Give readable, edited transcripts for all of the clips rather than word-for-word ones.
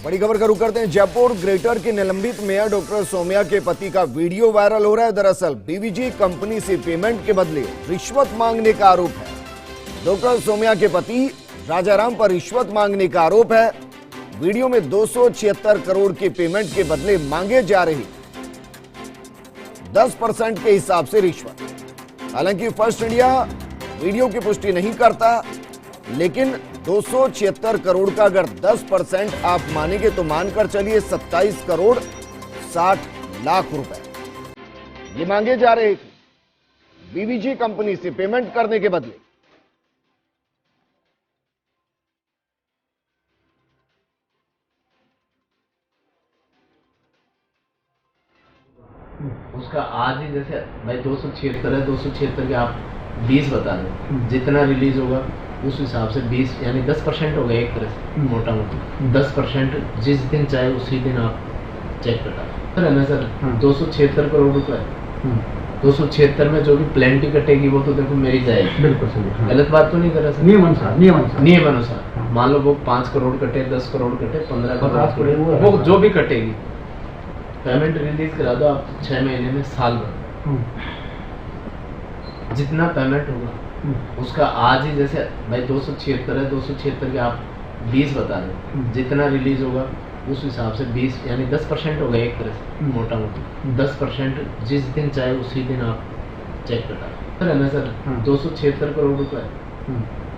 बड़ी खबर का रुख करते हैं। जयपुर ग्रेटर के निलंबित मेयर डॉक्टर सोम्या के पति का वीडियो वायरल हो रहा है। दरअसल बीवीजी कंपनी से पेमेंट के बदले रिश्वत मांगने का आरोप है। डॉक्टर सोम्या के पति राजाराम पर रिश्वत मांगने का आरोप है। वीडियो में 276 करोड़ के पेमेंट के बदले मांगे जा रही 10% के हिसाब से रिश्वत। हालांकि फर्स्ट इंडिया वीडियो की पुष्टि नहीं करता, लेकिन 276 करोड़ का अगर 10% आप मानेंगे तो मानकर चलिए 27 करोड़ 60 लाख रुपए ये मांगे जा रहे थे बीवीजी कंपनी से पेमेंट करने के बदले। उसका आज ही जैसे भाई 276 है, 276 के आप 20 बता दें, जितना रिलीज होगा उस हिसाब से 20 यानी 10% हो गया एक तरह से मोटा मोटी 10%। जिस दिन चाहे उसी दिन आप चेक कटा सर है ना सर। 276 करोड़ रुपए 276 में जो भी प्लेंटी कटेगी वो तो देखो मेरी जाएगी। बिल्कुल सही। गलत बात तो नहीं कर रहा सर। नियम अनुसार मान लो वो 5 करोड़ कटे, 10 करोड़ कटे, 15 करोड़ वो जो भी कटेगी पेमेंट रिलीज करा दो आप 6 महीने में, साल भर जितना पेमेंट होगा उसका आज ही जैसे भाई 276 है, 276 के आप 20 बता दें, जितना रिलीज होगा उस हिसाब से 20 यानी 10% हो गया एक तरह से मोटा मोटी 10%। जिस दिन चाहे उसी दिन आप चेक कटा सर है ना सर। 276 करोड़ रुपए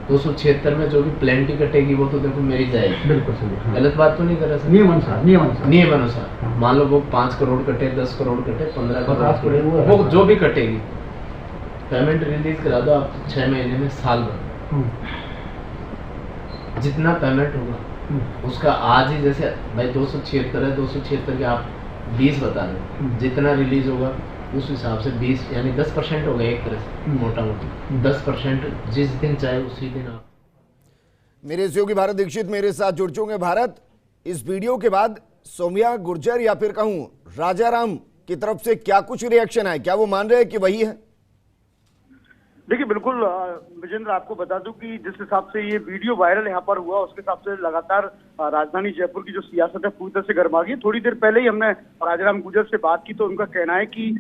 276 में जो भी प्लेंटी कटेगी वो तो देखो मेरी जाएगी। बिल्कुल सही। गलत बात तो नहीं कर रहा सर। नियम अनुसार मान लो वो 5 करोड़ कटे, 10 करोड़ कटे, 15 करोड़ वो जो भी कटेगी पेमेंट रिलीज करा दो आप 6 महीने में, साल भर जितना पेमेंट होगा उसका आज ही जैसे भाई 276 है, 276 के आप 20 बता दें, जितना रिलीज होगा उस हिसाब से 20 यानी 10% हो गया एक तरह से मोटा मोटी 10%। जिस दिन चाहे उसी दिन आप। मेरे सहयोगी भारत दीक्षित मेरे साथ जुड़ चुके हैं। भारत, इस वीडियो के बाद सोम्या गुर्जर या फिर कहूं राजाराम की तरफ से क्या कुछ रिएक्शन है? क्या वो मान रहे हैं कि वही है? देखिए बिल्कुल विजेंद्र, आपको बता दूं कि जिस हिसाब से ये वीडियो वायरल यहाँ पर हुआ उसके हिसाब से लगातार राजधानी जयपुर की जो सियासत है पूरी तरह से गर्मा गई है। थोड़ी देर पहले ही हमने राजाराम गुर्जर से बात की तो उनका कहना है कि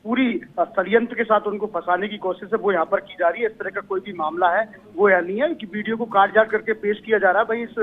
पूरी षड्यंत्र के साथ उनको फंसाने की कोशिश है वो यहाँ पर की जा रही है। इस तरह का कोई भी मामला है वो यहाँ नहीं है कि वीडियो को काट जाट करके पेश किया जा रहा है। भाई इस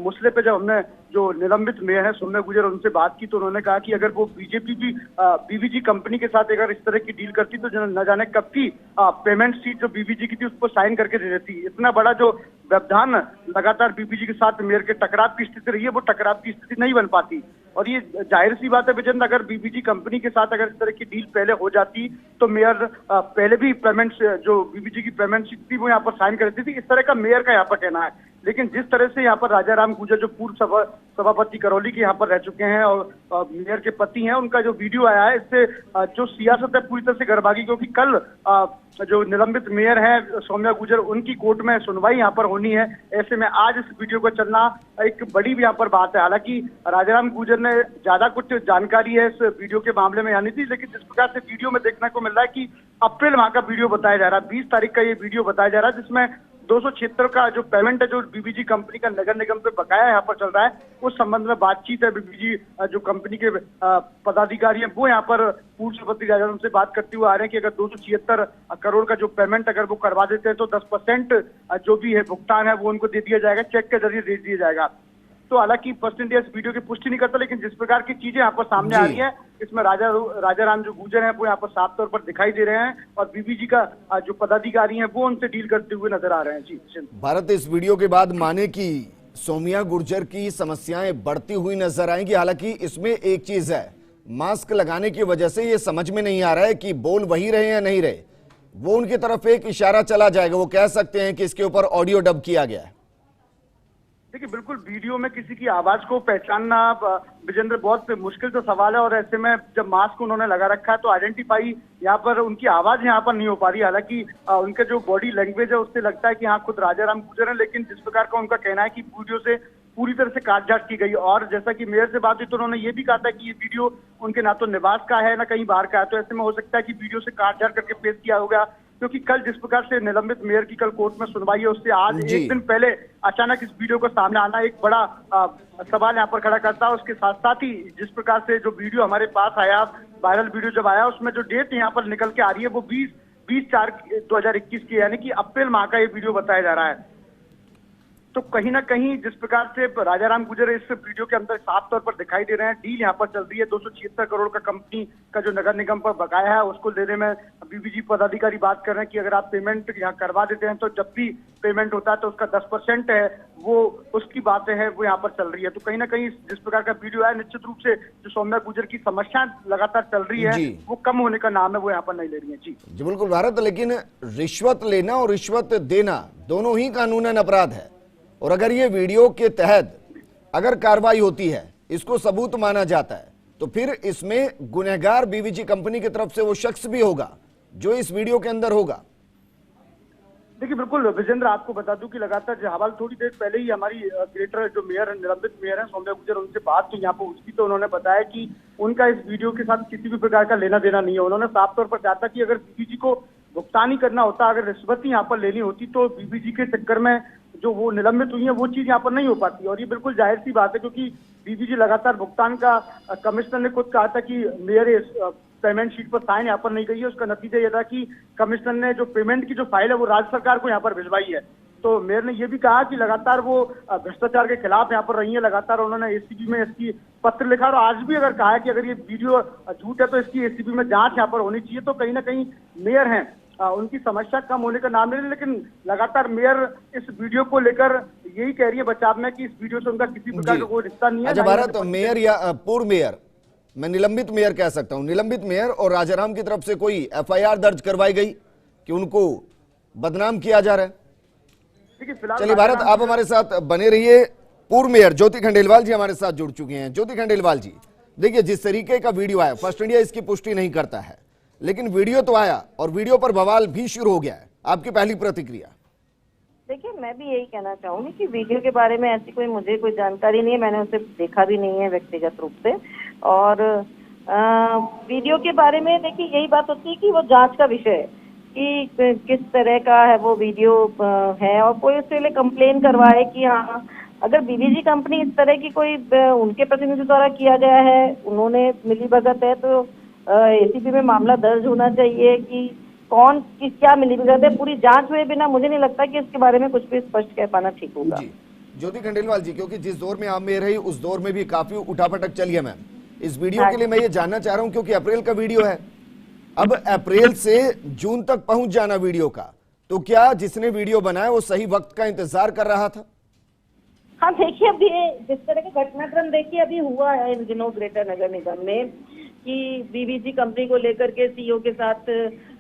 मसले पे जब हमने जो निलंबित मेयर है सोम्या गुर्जर उनसे बात की तो उन्होंने कहा कि अगर वो बीवीजी कंपनी के साथ अगर इस तरह की डील करती तो न जाने कब की पेमेंट शीट जो बीवीजी की थी उसको साइन करके दे देती। इतना बड़ा जो व्यवधान लगातार बीवीजी के साथ मेयर के टकराव की स्थिति रही है वो टकराव की स्थिति नहीं बन पाती। और ये जाहिर सी बात है विजेंद्र, अगर बीवीजी कंपनी के साथ अगर इस तरह की डील पहले हो जाती तो मेयर पहले भी पेमेंट जो बीवीजी की पेमेंट शीट थी वो यहाँ पर साइन कर देती थी। इस तरह का मेयर का यहाँ पर कहना है। लेकिन जिस तरह से यहाँ पर राजाराम गुर्जर जो पूर्व सभापति करौली के यहाँ पर रह चुके हैं और मेयर के पति हैं, उनका जो वीडियो आया है इससे जो सियासत है पूरी तरह से गड़बड़ी, क्योंकि कल जो निलंबित मेयर है सोम्या गुर्जर उनकी कोर्ट में सुनवाई यहाँ पर होनी है। ऐसे में आज इस वीडियो को चलना एक बड़ी भी यहाँ पर बात है। हालांकि राजाराम गुर्जर ने ज्यादा कुछ जानकारी है इस वीडियो के मामले में यानी थी, लेकिन जिस प्रकार से वीडियो में देखने को मिल रहा है कि अप्रैल माह का वीडियो बताया जा रहा है, 20 तारीख का ये वीडियो बताया जा रहा है जिसमें 276 का जो पेमेंट है जो बीवीजी कंपनी का नगर निगम पे बकाया यहाँ पर चल रहा है उस संबंध में बातचीत है। बीवीजी जो कंपनी के पदाधिकारी हैं वो यहाँ पर पूर्व सभापति राजाराम से बात करते हुए आ रहे हैं कि अगर 276 करोड़ का जो पेमेंट अगर वो करवा देते हैं तो 10% जो भी है भुगतान है वो उनको दे दिया जाएगा, चेक के जरिए दे दिया जाएगा। तो हालांकि फर्स्ट इंडिया इस वीडियो की पुष्टि नहीं करता, लेकिन जिस प्रकार की चीजें यहाँ पर सामने आ रही है इसमें राजाराम जो गुर्जर हैं वो यहाँ पर साफ तौर पर दिखाई दे रहे हैं और बीवीजी का जो पदाधिकारी हैं वो उनसे डील करते हुए नजर आ रहे हैं। जी भारत, इस वीडियो के बाद माने कि सोम्या गुर्जर की समस्याएं बढ़ती हुई नजर आएंगी। हालांकि इसमें एक चीज है, मास्क लगाने की वजह से ये समझ में नहीं आ रहा है कि बोल वही रहे या नहीं रहे। वो उनकी तरफ एक इशारा चला जाएगा, वो कह सकते हैं कि इसके ऊपर ऑडियो डब किया गया है। देखिए बिल्कुल वीडियो में किसी की आवाज को पहचानना विजेंद्र बहुत मुश्किल से सवाल है और ऐसे में जब मास्क उन्होंने लगा रखा है तो आइडेंटिफाई यहाँ पर उनकी आवाज यहाँ पर नहीं हो पा रही। हालांकि उनके जो बॉडी लैंग्वेज है उससे लगता है कि हाँ खुद राजाराम गुर्जर है, लेकिन जिस प्रकार का उनका कहना है कि वीडियो से पूरी तरह से काटछाट की गई। और जैसा कि मेयर से बात हुई तो उन्होंने ये भी कहा था कि ये वीडियो उनके ना तो निवास का है ना कहीं बाहर का है, तो ऐसे में हो सकता है कि वीडियो से काटछाट करके पेश किया होगा क्योंकि कल जिस प्रकार से निलंबित मेयर की कल कोर्ट में सुनवाई है, उससे आज जी। एक दिन पहले अचानक इस वीडियो को सामने आना एक बड़ा सवाल यहाँ पर खड़ा करता है। उसके साथ साथ ही जिस प्रकार से जो वीडियो हमारे पास आया, वायरल वीडियो जब आया, उसमें जो डेट यहाँ पर निकल के आ रही है वो 20/4/2021 की, यानी कि अप्रैल माह का ये वीडियो बताया जा रहा है। तो कहीं ना कहीं जिस प्रकार से राजाराम गुर्जर इस वीडियो के अंदर साफ तौर पर दिखाई दे रहे हैं, डील यहाँ पर चल रही है। 276 करोड़ का कंपनी का जो नगर निगम पर बकाया है उसको लेने में बीबीजी पदाधिकारी बात कर रहे हैं कि अगर आप पेमेंट यहाँ करवा देते हैं तो जब भी पेमेंट होता है तो उसका 10% है, वो उसकी बातें हैं वो यहाँ पर चल रही है। तो कहीं ना कहीं जिस प्रकार का वीडियो है, निश्चित रूप से जो सौम्या गुर्जर की समस्या लगातार चल रही है वो कम होने का नाम है वो यहाँ पर नहीं ले रही है। जी बिल्कुल भारत, लेकिन रिश्वत लेना और रिश्वत देना दोनों ही कानूनन अपराध है, और अगर ये वीडियो के तहत अगर कार्रवाई होती है, इसको सबूत माना जाता है, तो फिर इसमें गुनहगार बीवीजी कंपनी की तरफ से वो शख्स भी होगा जो इस वीडियो के अंदर होगा। देखिए बिल्कुल विजेंद्र, आपको बता दूं कि लगातार हवाल थोड़ी देर पहले ही हमारी ग्रेटर जो मेयर निलंबित मेयर है सौम्या गुर्जर, उनसे बात तो यहाँ पर उसकी, तो उन्होंने बताया कि उनका इस वीडियो के साथ किसी भी प्रकार का लेना देना नहीं है। उन्होंने साफ तौर पर कहा था कि अगर बीबीजी को भुगतान ही करना होता, अगर रिश्वत ही यहाँ पर लेनी होती तो बीबीजी के चक्कर में जो वो निलंबित हुई है वो चीज यहाँ पर नहीं हो पाती। और ये बिल्कुल जाहिर सी बात है, क्योंकि बीबीजी लगातार भुगतान का, कमिश्नर ने खुद कहा था कि मेरे पेमेंट शीट पर साइन यहाँ पर नहीं गई है। उसका नतीजा यह था कि कमिश्नर ने जो पेमेंट की जो फाइल है वो राज्य सरकार को यहाँ पर भिजवाई है। तो मेयर ने यह भी कहा कि लगातार वो भ्रष्टाचार के खिलाफ यहाँ पर रही है, लगातार उन्होंने एसीबी में इसकी पत्र लिखा, और आज भी अगर कहा है कि अगर ये वीडियो झूठ है तो इसकी एसीबी में जांच यहाँ पर होनी चाहिए। तो कहीं ना कहीं मेयर हैं, उनकी समस्या कम होने का नाम नहीं ले, लेकिन लगातार मेयर इस वीडियो को लेकर यही कह रही है बचाव में कि इस वीडियो से उनका किसी प्रकार का कोई रिश्ता नहीं है। अच्छा भारत, मेयर या पूर्व मेयर, मैं निलंबित मेयर कह सकता हूं, निलंबित मेयर और राजाराम की तरफ से कोई एफआईआर दर्ज करवाई गई कि उनको बदनाम किया जा रहा है? देखिए फिलहाल चलिए भारत, आप हमारे साथ बने रहिए। पूर्व मेयर ज्योति खंडेलवाल जी हमारे साथ जुड़ चुके हैं। ज्योति खंडेलवाल जी, देखिए जिस तरीके का वीडियो आया, फर्स्ट इंडिया इसकी पुष्टि नहीं करता है, लेकिन वीडियो तो आया और वीडियो पर बवाल भी शुरू हो गया है, आपकी पहली प्रतिक्रिया? देखिए मैं भी यही कहना चाहूंगी कि वीडियो के बारे में ऐसी मुझे कोई जानकारी नहीं है, मैंने उसे देखा भी नहीं है व्यक्तिगत रूप से। और वीडियो के बारे में देखिए यही बात होती है कि वो जांच का विषय है कि किस तरह का है वो वीडियो है, और कोई उसके लिए कंप्लेन करवाए कि हाँ अगर बीबीजी कंपनी इस तरह की कोई उनके प्रतिनिधि द्वारा किया गया है, उन्होंने मिलीभगत है, तो एसीबी में मामला दर्ज होना चाहिए कि कौन किस क्या मिलीभगत है। पूरी जांच हुए बिना मुझे नहीं लगता कि इसके बारे में कुछ भी स्पष्ट कह पाना ठीक होगा। जी ज्योति खंडेलवाल जी, क्योंकि जिस दौर में आप में रही उस दौर में भी काफी उठापटक चली है मैम, इस वीडियो के लिए मैं ये जानना चाह रहा हूं, क्योंकि अप्रैल का वीडियो है, अब अप्रैल से जून तक पहुंच जाना वीडियो का, तो क्या जिसने वीडियो बनाया वो सही वक्त का इंतजार कर रहा था? हाँ देखिए, अभी जिस तरह का घटनाक्रम देखिए अभी हुआ है इन दिनों ग्रेटर नगर निगम में कि बीबीजी कंपनी को लेकर के सीईओ के साथ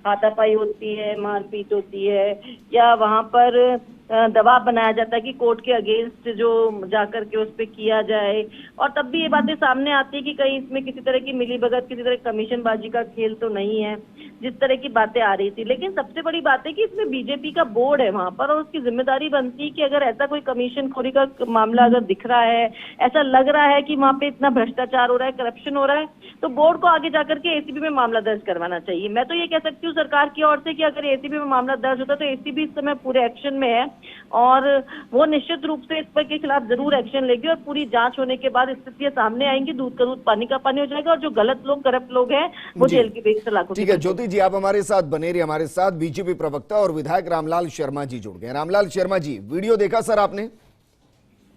हाथापाई होती है, मारपीट होती है, या वहां पर दबाव बनाया जाता है कि कोर्ट के अगेंस्ट जो जाकर के उस पर किया जाए, और तब भी ये बातें सामने आती है कि कहीं इसमें किसी तरह की मिलीभगत, किसी तरह कमीशनबाजी का खेल तो नहीं है, जिस तरह की बातें आ रही थी। लेकिन सबसे बड़ी बात है कि इसमें बीजेपी का बोर्ड है वहां पर, और उसकी जिम्मेदारी बनती है कि अगर ऐसा कोई कमीशन खोरी का मामला अगर दिख रहा है, ऐसा लग रहा है कि वहां पे इतना भ्रष्टाचार हो रहा है, करप्शन हो रहा है, तो बोर्ड को आगे जाकर के एसीबी में मामला दर्ज करवाना चाहिए। मैं तो ये कह सकती हूँ सरकार की ओर से कि अगर एसीबी में मामला दर्ज होता है तो एसीबी इस समय पूरे एक्शन में है, और वो निश्चित रूप से इस पर के खिलाफ जरूर एक्शन लेगी, और पूरी जांच होने के बाद स्थितियां सामने आएंगी, दूध का दूध पानी का पानी हो जाएगा, और जो गलत लोग, करप्ट लोग हैं वो जेल की बेच सलाखों। ठीक है ज्योति जी, आप हमारे साथ बने रहिए। हमारे साथ बीजेपी प्रवक्ता और विधायक रामलाल शर्मा जी जुड़ गए। रामलाल शर्मा जी, वीडियो देखा सर आपने?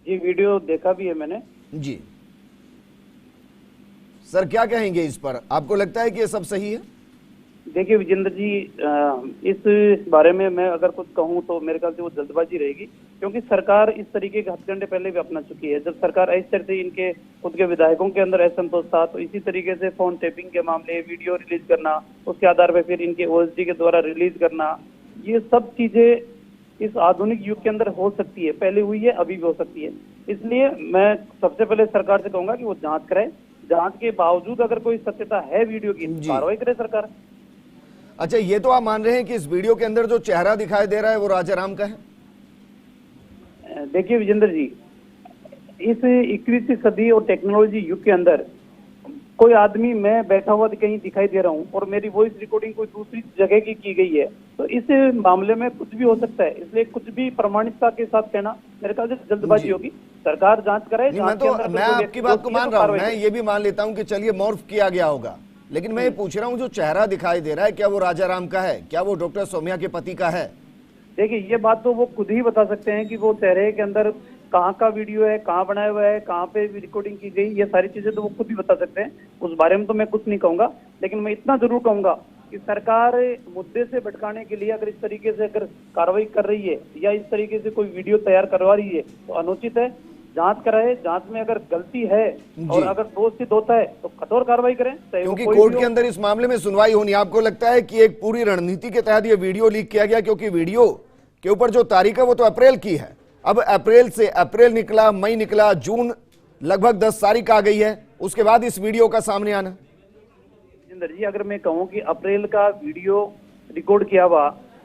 जी वीडियो देखा भी है मैंने। जी सर, क्या कहेंगे इस पर? आपको लगता है कि ये सब सही है? देखिए विजेंद्र जी, इस बारे में मैं अगर कुछ कहूं तो मेरे ख्याल से वो जल्दबाजी रहेगी, क्योंकि सरकार इस तरीके के हथकंडे पहले भी अपना चुकी है। जब सरकार इस तरह से इनके खुद के विधायकों के अंदर असंतोष था, तो इसी तरीके से फोन टेपिंग के मामले, वीडियो रिलीज करना, उसके आधार पर फिर इनके ओएसडी के द्वारा रिलीज करना, ये सब चीजें इस आधुनिक युग के अंदर हो सकती है, पहले हुई है, अभी भी हो सकती है। इसलिए मैं सबसे पहले सरकार से कहूंगा कि वो जांच करे, जांच के बावजूद अगर कोई सत्यता है वीडियो की, कार्रवाई करे सरकार। अच्छा, ये तो आप मान रहे हैं कि इस वीडियो के अंदर जो चेहरा दिखाई दे रहा है वो राजाराम का है? देखिए विजेंद्र जी, इस 21वीं सदी और टेक्नोलॉजी युग के अंदर कोई आदमी, मैं बैठा हुआ कहीं दिखाई दे रहा हूं और मेरी वॉइस रिकॉर्डिंग कोई दूसरी जगह की गई है, तो इस मामले में कुछ भी हो सकता है, इसलिए कुछ भी प्रमाणिकता के साथ कहना मेरे ख्याल से जल्दबाजी होगी। सरकार जांच करे। मैं आपकी बात को मान रहा हूं, मैं ये भी मान लेता हूं कि चलिए मॉर्फ किया गया होगा, लेकिन मैं ये पूछ रहा हूं जो चेहरा दिखाई दे रहा है क्या वो राजाराम का है, क्या वो डॉक्टर सौम्या के पति का है? देखिए ये बात तो वो खुद ही बता सकते हैं कि वो चेहरे के अंदर कहाँ का वीडियो है, कहाँ बनाया हुआ है, कहाँ पे रिकॉर्डिंग की गई, ये सारी चीजें तो वो खुद ही बता सकते हैं। उस बारे में तो मैं कुछ नहीं कहूंगा, लेकिन मैं इतना जरूर कहूंगा कि सरकार मुद्दे से भटकाने के लिए अगर इस तरीके से अगर कार्रवाई कर रही है या इस तरीके से कोई वीडियो तैयार करवा रही है तो अनुचित है। जांच कराए, जांच में अगर गलती है और अगर दोष सिद्ध होता है तो कठोर कार्रवाई करें। क्योंकि कोर्ट के अंदर इस मामले में सुनवाई होनी, आपको लगता है कि एक पूरी रणनीति के तहत ये वीडियो लीक किया गया? क्योंकि वीडियो के ऊपर जो तारीख है वो तो अप्रैल की है। अब अप्रैल से अप्रैल निकला, मई निकला, जून, लगभग 10 तारीख आ गई है, उसके बाद इस वीडियो का सामने आना। जिंदर जी अगर मैं कहूँ कि अप्रैल का वीडियो रिकॉर्ड किया हुआ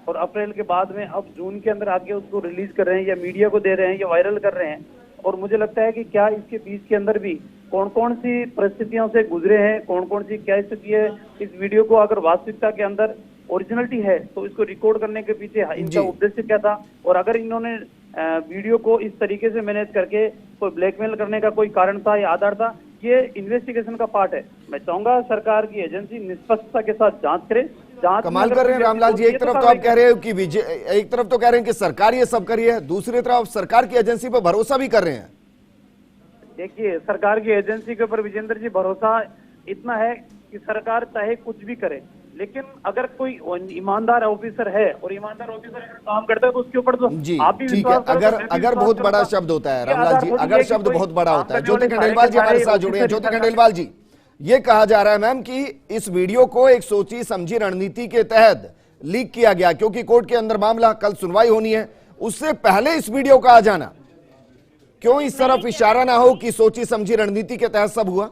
और अप्रैल के बाद में अब जून के अंदर आके उसको रिलीज कर रहे हैं या मीडिया को दे रहे हैं या वायरल कर रहे हैं, और मुझे लगता है कि क्या इसके बीच के अंदर भी कौन कौन सी परिस्थितियों से गुजरे हैं, कौन कौन सी क्या स्थिति है, इस वीडियो को अगर वास्तविकता के अंदर ओरिजिनलिटी है तो इसको रिकॉर्ड करने के पीछे इनका उद्देश्य क्या था, और अगर इन्होंने वीडियो को इस तरीके से मैनेज करके कोई ब्लैकमेल करने का कोई कारण था या आधार था, ये इन्वेस्टिगेशन का पार्ट है। मैं चाहूंगा सरकार की एजेंसी निष्पक्षता के साथ जांच करे। कमाल कर रहे हैं रामलाल जी, एक तरफ तो आप कह रहे हो कि एक तरफ तो कह रहे हैं कि सरकार ये सब करी है, दूसरी तरफ सरकार की एजेंसी पर भरोसा भी कर रहे हैं। देखिए सरकार की एजेंसी के ऊपर विजेंद्र जी भरोसा इतना है कि सरकार चाहे कुछ भी करे, लेकिन अगर कोई ईमानदार ऑफिसर है और ईमानदार ऑफिसर काम करता है तो उसके ऊपर तो आप भी ठीक है। अगर बहुत बड़ा शब्द होता है रामलाल जी, अगर शब्द बहुत बड़ा होता है, ज्योति खंडेलवाल जी हमारे साथ जुड़े हैं। ज्योति खंडेलवाल जी, ये कहा जा रहा है मैम कि इस वीडियो को एक सोची समझी रणनीति के तहत लीक किया गया, क्योंकि कोर्ट के अंदर मामला कल सुनवाई होनी है, उससे पहले इस वीडियो का आ जाना, क्यों इस तरफ इशारा ना हो कि सोची समझी रणनीति के तहत सब हुआ?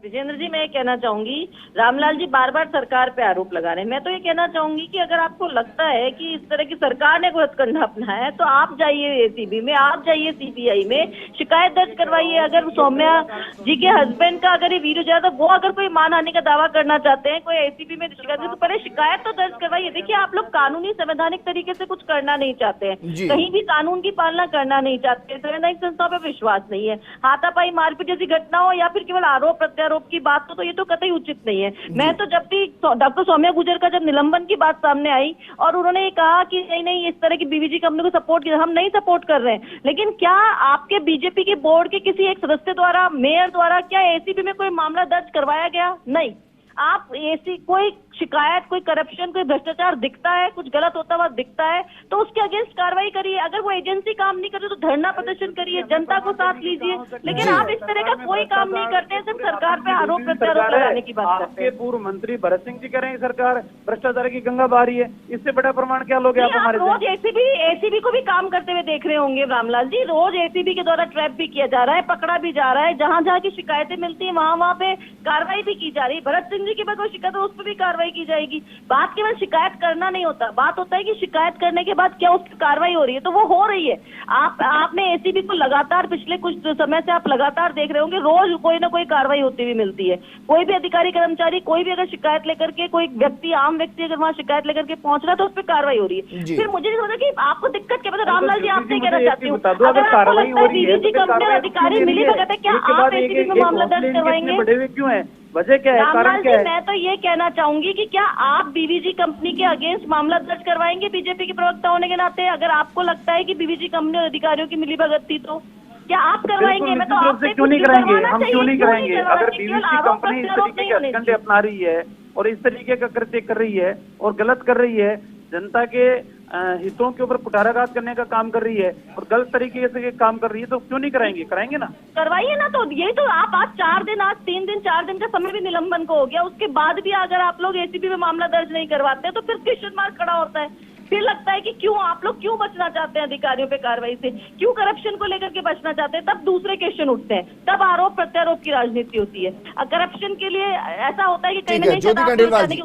विजेंद्र जी मैं ये कहना चाहूंगी, रामलाल जी बार बार सरकार पे आरोप लगा रहे हैं। मैं तो ये कहना चाहूंगी कि अगर आपको लगता है कि इस तरह की सरकार ने कोई हथकंडा अपनाया है तो आप जाइए एसीबी में, आप जाइए सीबीआई में, शिकायत दर्ज करवाइए। अगर सौम्या जी के हस्बैंड का अगर ये वीडियो जाए तो वो अगर कोई मानहानि का दावा करना चाहते हैं, कोई एसीबी में शिकायत, तो पहले शिकायत तो दर्ज करवाइए। देखिए आप लोग कानूनी संवैधानिक तरीके से कुछ करना नहीं चाहते हैं, कहीं भी कानून की पालना करना नहीं चाहते, संवैधानिक संस्थाओं पर विश्वास नहीं है। हाथापाई मारपीट जैसी घटना हो या फिर केवल आरोप प्रत्यारोप की बात तो ये तो कतई उचित नहीं है। मैं तो जब भी डॉक्टर सौम्या गुर्जर का जब निलंबन की बात सामने आई और उन्होंने ये कहा कि नहीं इस तरह की बीवीजी कंपनी को सपोर्ट किया, हम नहीं सपोर्ट कर रहे हैं, लेकिन क्या आपके बीजेपी के बोर्ड के किसी एक सदस्य द्वारा, मेयर द्वारा क्या एसीबी में कोई मामला दर्ज करवाया गया? नहीं। आप ऐसी कोई शिकायत, कोई करप्शन, कोई भ्रष्टाचार दिखता है, कुछ गलत होता हुआ दिखता है तो उसके अगेंस्ट कार्रवाई करिए। अगर वो एजेंसी काम नहीं करे तो धरना प्रदर्शन करिए, जनता को साथ लीजिए, लेकिन आप इस तरह का कोई काम नहीं करते हैं, सिर्फ सरकार पे आरोप प्रत्यारोप लगाने की बात करते हैं। पूर्व मंत्री भरत सिंह जी कह रहे हैं सरकार भ्रष्टाचार की गंगा बहा रही है, इससे बड़ा प्रमाण क्या लोगे आप हमारे? रोज एसीबी को भी काम करते हुए देख रहे होंगे रामलाल जी, रोज एसीबी के द्वारा ट्रैप भी किया जा रहा है, पकड़ा भी जा रहा है, जहां जहां की शिकायतें मिलती है वहां पे कार्रवाई भी की जा रही है। भरत सिंह जी की कोई शिकायत हो उस पर भी कार्रवाई की जाएगी। बात केवल शिकायत करना नहीं होता, बात होता है कि शिकायत करने के बाद क्या उस पर कार्रवाई हो रही है, तो वो हो रही है। आपने एसीबी को लगातार पिछले कुछ समय से आप लगातार देख रहे होंगे, रोज कोई ना कोई कार्रवाई होती हुई मिलती है। कोई भी अधिकारी कर्मचारी, कोई भी अगर शिकायत लेकर के, कोई व्यक्ति, आम व्यक्ति अगर वहाँ शिकायत लेकर के पहुंच रहा है तो उस पर कार्रवाई हो रही है। फिर मुझे नहीं समझा कि आपको दिक्कत क्या, मतलब रामलाल जी आपसे कहना चाहती हूँ, अगर आपको लगता है बीवीजी कंपनी अधिकारी मिली भगत है, क्या आप एसीबी में मामला दर्ज करवाएंगे? क्यों है, वजह क्या है, कारण क्या है? मैं तो ये कहना चाहूंगी कि क्या आप बीवीजी कंपनी के अगेंस्ट मामला दर्ज करवाएंगे बीजेपी के प्रवक्ता होने के नाते? अगर आपको लगता है कि बीवीजी कंपनी और अधिकारियों की मिलीभगत थी तो क्या आप करवाएंगे? मैं तो आपसे क्यों नहीं कराएंगे, हम क्यों नहीं कराएंगे? अगर बीवीजी कंपनी इस तरीके के हथकंडे अपना रही है और इस तरीके का कृत्य कर रही है और गलत कर रही है, जनता के हितों के ऊपर कुठाराघात करने का काम कर रही है और गलत तरीके से काम कर रही है, तो क्यों नहीं कराएंगे? कराएंगे ना, करवाइए ना। तो यही तो आप आज 4 दिन, आज 3 दिन, 4 दिन का समय भी निलंबन को हो गया, उसके बाद भी अगर आप लोग एसीबी में मामला दर्ज नहीं करवाते तो फिर क्वेश्चन मार्क खड़ा होता है। फिर लगता है कि क्यों आप लोग क्यों बचना चाहते हैं अधिकारियों पे कार्रवाई से, क्यों करप्शन को लेकर के बचना चाहते हैं? तब दूसरे क्वेश्चन उठते हैं, तब आरोप प्रत्यारोप की राजनीति होती है। करप्शन के लिए ऐसा होता है कि कहीं ना कहीं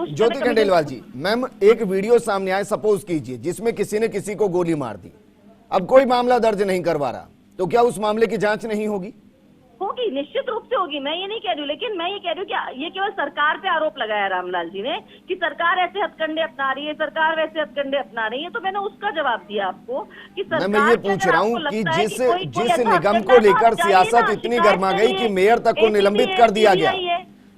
ज्योति खंडेलवाल जी, मैम एक वीडियो सामने आए, सपोज कीजिए, जिसमें किसी ने किसी को गोली मार दी, अब कोई मामला दर्ज नहीं करवा रहा, तो क्या उस मामले की जांच नहीं होगी? होगी, निश्चित रूप से होगी, मैं ये नहीं कह रही हूँ, लेकिन मैं ये कह रही हूँ कि ये केवल सरकार पे आरोप लगाया रामलाल जी ने कि सरकार ऐसे हथकंडे अपना रही है, सरकार वैसे हथकंडे अपना रही है, तो मैंने उसका जवाब दिया आपको कि सरकार मैं ये पूछ रहा हूँ कि जिस निगम को लेकर सियासत इतनी गर्मा गई कि मेयर तक को निलंबित कर दिया गया।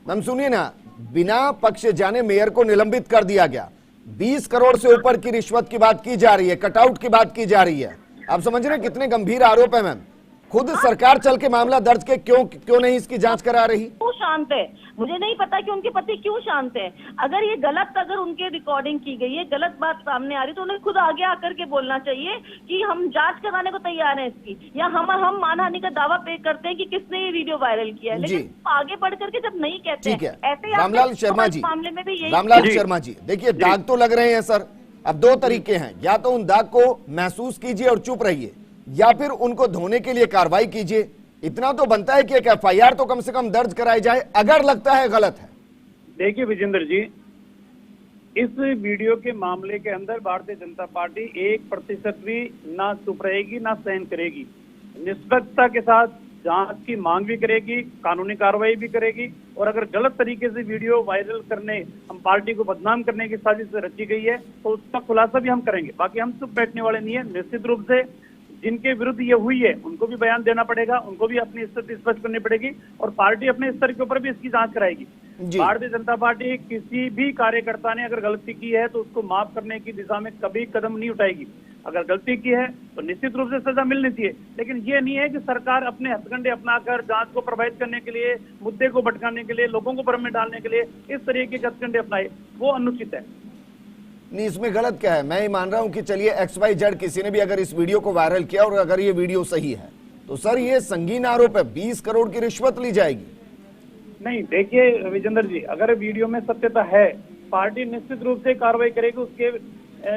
मैम सुनिए ना, बिना पक्ष जाने मेयर को निलंबित कर दिया गया, 20 करोड़ से ऊपर की रिश्वत की बात की जा रही है, कटआउट की बात की जा रही है। आप समझ रहे हैं कितने गंभीर आरोप है मैम? खुद सरकार चल के मामला दर्ज के क्यों नहीं इसकी जांच करा रही? क्यों शांत है? मुझे नहीं पता कि उनके पति क्यों शांत है। अगर ये गलत, अगर उनके रिकॉर्डिंग की गई है, गलत बात सामने आ रही, तो उन्हें खुद आगे आकर के बोलना चाहिए कि हम जांच कराने को तैयार हैं इसकी, या हम मानहानि का दावा पे करते हैं कि किसने ये वीडियो वायरल किया है, लेकिन आगे बढ़ करके जब नहीं कहते। ठीक है, ऐसे रामलाल शर्मा जी, मामले में भी यही। रामलाल शर्मा जी, देखिए दाग तो लग रहे हैं सर। अब दो तरीके हैं, या तो उन दाग को महसूस कीजिए और चुप रहिए, या फिर उनको धोने के लिए कार्रवाई कीजिए। इतना तो बनता है कि एक एफआईआर तो कम से कम दर्ज कराई जाए अगर लगता है गलत है। देखिए विजेंद्र जी, इस वीडियो के मामले के अंदर भारतीय जनता पार्टी 1% भी ना चुप रहेगी, ना सहन करेगी। निष्पक्षता के साथ जांच की मांग भी करेगी, कानूनी कार्रवाई भी करेगी, और अगर गलत तरीके से वीडियो वायरल करने, हम पार्टी को बदनाम करने की साजिश रची गई है, तो उसका खुलासा भी हम करेंगे। बाकी हम चुप बैठने वाले नहीं है। निश्चित रूप से जिनके विरुद्ध ये हुई है उनको भी बयान देना पड़ेगा, उनको भी अपनी स्थिति स्पष्ट करनी पड़ेगी, और पार्टी अपने स्तर के ऊपर भी इसकी जांच कराएगी। भारतीय जनता पार्टी किसी भी कार्यकर्ता ने अगर गलती की है तो उसको माफ करने की दिशा में कभी कदम नहीं उठाएगी। अगर गलती की है तो निश्चित रूप से सजा मिलनी चाहिए, लेकिन ये नहीं है कि सरकार अपने हथकंडे अपनाकर जांच को प्रभावित करने के लिए, मुद्दे को भटकाने के लिए, लोगों को भ्रम में डालने के लिए इस तरीके के हथकंडे अपनाए, वो अनुचित है। नहीं, इसमें गलत क्या है? मैं ही मान रहा हूं कि चलिए XYZ किसी ने भी अगर इस वीडियो को वायरल किया और अगर ये वीडियो सही है तो सर ये संगीन आरोप है, 20 करोड़ की रिश्वत ली जाएगी। नहीं, देखिए विजेंद्र जी, अगर वीडियो में सत्यता है, पार्टी निश्चित रूप से कार्रवाई करेगी, उसके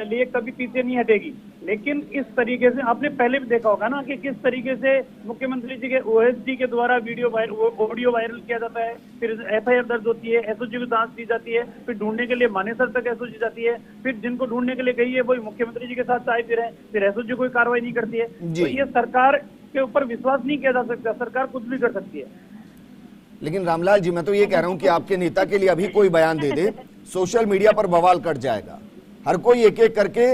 लिए कभी पीछे नहीं हटेगी। लेकिन इस तरीके से आपने पहले भी देखा होगा ना कि किस तरीके से मुख्यमंत्री जी के OSD के द्वारा ऑडियो वायरल किया जाता है, फिर FIR दर्ज होती है, SOG को जांच दी जाती है, फिर ढूंढने के लिए मानेसर तक SOG जाती है, फिर जिनको ढूंढने के लिए गई है वही मुख्यमंत्री जी के साथ चाय पी रहे हैं, फिर SOG कोई कार्रवाई नहीं करती है। तो ये सरकार के ऊपर विश्वास नहीं किया जा सकता, सरकार कुछ भी कर सकती है। लेकिन रामलाल जी, मैं तो ये कह रहा हूं कि आपके नेता के लिए अभी कोई बयान दे दे, सोशल मीडिया पर बवाल कट जाएगा। हर कोई एक एक करके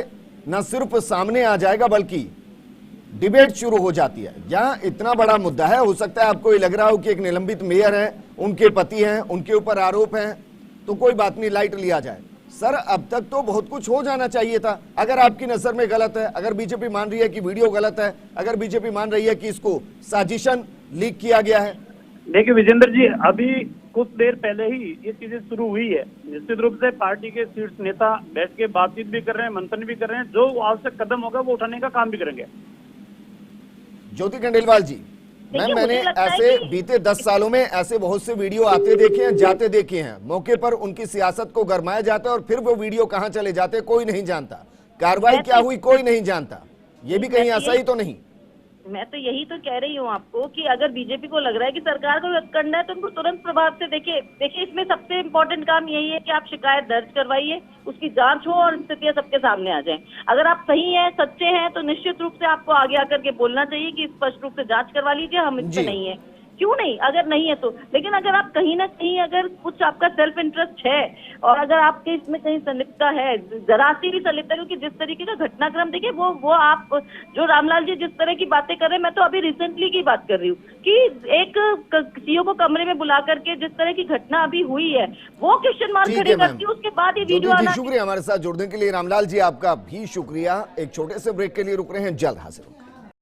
न सिर्फ सामने आ जाएगा बल्कि डिबेट शुरू हो जाती है। यहाँ इतना बड़ा मुद्दा है, हो सकता है आपको ये लग रहा हो कि एक निलंबित मेयर है, उनके पति हैं, उनके ऊपर आरोप हैं, तो कोई बात नहीं, लाइट लिया जाए। सर अब तक तो बहुत कुछ हो जाना चाहिए था। अगर आपकी नजर में गलत है, अगर बीजेपी मान रही है कि वीडियो गलत है, अगर बीजेपी मान रही है कि इसको साजिशन लीक किया गया है। देखिए विजेंद्र जी, अभी कुछ देर पहले ही ये चीजें शुरू हुई है। निश्चित रूप से पार्टी के शीर्ष नेता बैठ के बातचीत भी कर रहे हैं, मंथन भी कर रहे हैं, जो आवश्यक कदम होगा वो उठाने का काम भी करेंगे। ज्योति खंडेलवाल जी, मैंने ऐसे बीते 10 सालों में ऐसे बहुत से वीडियो आते देखे हैं, जाते देखे हैं। मौके पर उनकी सियासत को गरमाया जाता है और फिर वो वीडियो कहां चले जाते कोई नहीं जानता, कार्रवाई क्या हुई कोई नहीं जानता। ये भी कहीं ऐसा ही तो नहीं? मैं तो यही तो कह रही हूँ आपको कि अगर बीजेपी को लग रहा है कि सरकार को करना है तो उनको तुरंत प्रभाव से देखिए इसमें सबसे इम्पोर्टेंट काम यही है कि आप शिकायत दर्ज करवाइए, उसकी जांच हो और स्थितियां सबके सामने आ जाएं। अगर आप सही हैं, सच्चे हैं, तो निश्चित रूप से आपको आगे आकर के बोलना चाहिए कि स्पष्ट रूप से जांच करवा लीजिए, हम इससे नहीं है। क्यों नहीं? अगर नहीं है तो, लेकिन अगर आप कहीं ना कहीं अगर कुछ आपका सेल्फ इंटरेस्ट है और अगर आपके इसमें कहीं संलिप्तता है, जरा सी भी संलिप्तता, क्योंकि जिस तरीके का घटनाक्रम देखिए वो आप जो रामलाल जी जिस तरह की बातें कर रहे हैं, मैं तो अभी रिसेंटली की बात कर रही हूँ कि एक CEO को कमरे में बुला करके जिस तरह की घटना अभी हुई है वो क्वेश्चन मार्क खड़े करती है, उसके बाद ये वीडियो आना। शुक्रिया हमारे साथ जुड़ने के लिए रामलाल जी, आपका भी शुक्रिया। एक छोटे से ब्रेक के लिए रुक रहे हैं, जल्द हाजिर होंगे।